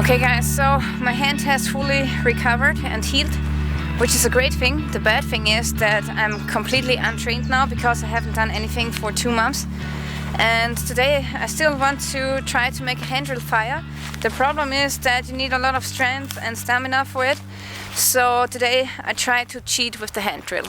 Okay guys, so my hand has fully recovered and healed, which is a great thing. The bad thing is that I'm completely untrained now because I haven't done anything for 2 months. And today I still want to try to make a hand drill fire. The problem is that you need a lot of strength and stamina for it. So today I try to cheat with the hand drill.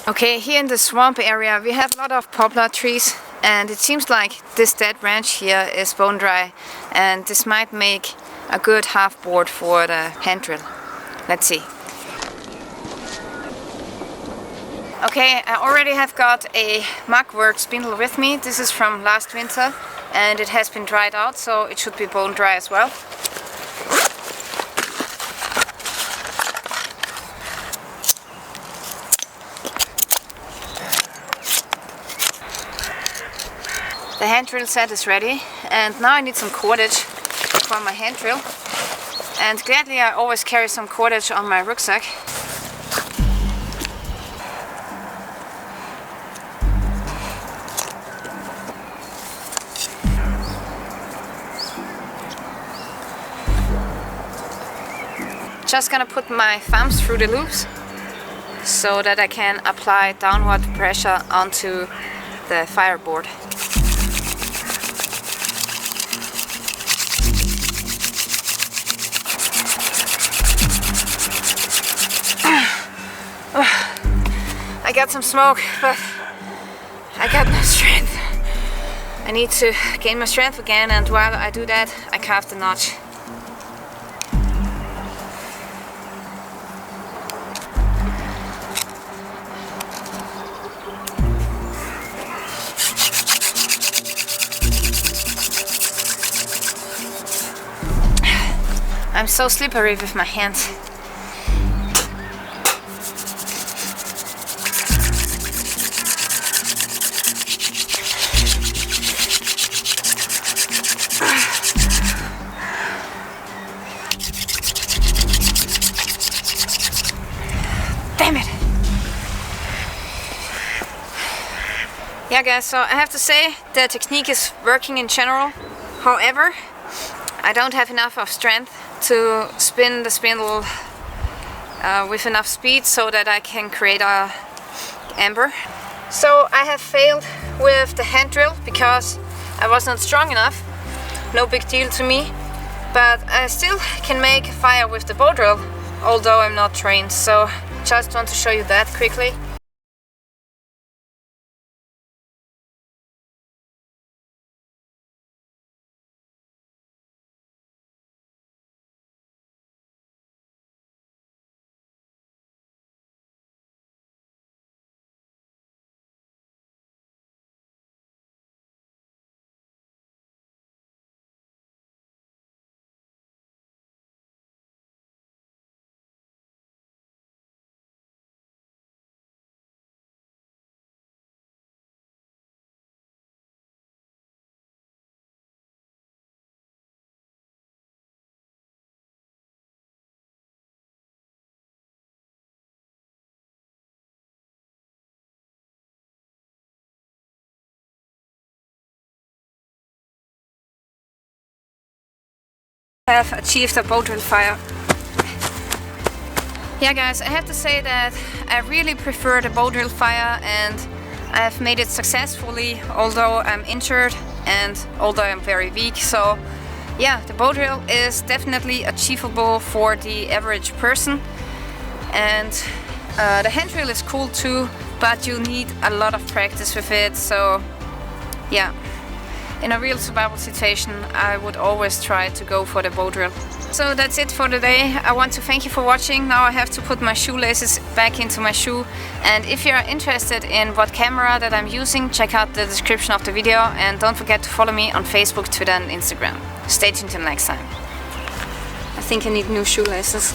Okay, here in the swamp area we have a lot of poplar trees, and it seems like this dead branch here is bone dry, and this might make a good half board for the hand drill. Let's see. Okay, I already have got a mugwort spindle with me. This is from last winter and it has been dried out, so it should be bone dry as well. The hand drill set is ready, and now I need some cordage for my hand drill. And gladly I always carry some cordage on my rucksack. Just gonna put my thumbs through the loops so that I can apply downward pressure onto the fireboard. I got some smoke, but I got no strength. I need to gain my strength again, and while I do that, I carve the notch. I'm so slippery with my hands. Damn it! Yeah guys, so I have to say the technique is working in general. However, I don't have enough of strength to spin the spindle with enough speed so that I can create a amber. So I have failed with the hand drill because I was not strong enough. No big deal to me, but I still can make fire with the bow drill, although I'm not trained. So just want to show you that quickly. I have achieved a bow drill fire. Yeah guys, I have to say that I really prefer the bow drill fire, and I have made it successfully, although I'm injured and although I'm very weak. So yeah, the bow drill is definitely achievable for the average person, and the hand drill is cool too, but you need a lot of practice with it. So yeah, in a real survival situation I would always try to go for the bow drill. So that's it for today. I want to thank you for watching. Now I have to put my shoelaces back into my shoe, and if you are interested in what camera that I'm using, check out the description of the video, and don't forget to follow me on Facebook, Twitter and Instagram. Stay tuned till next time. I think I need new shoelaces.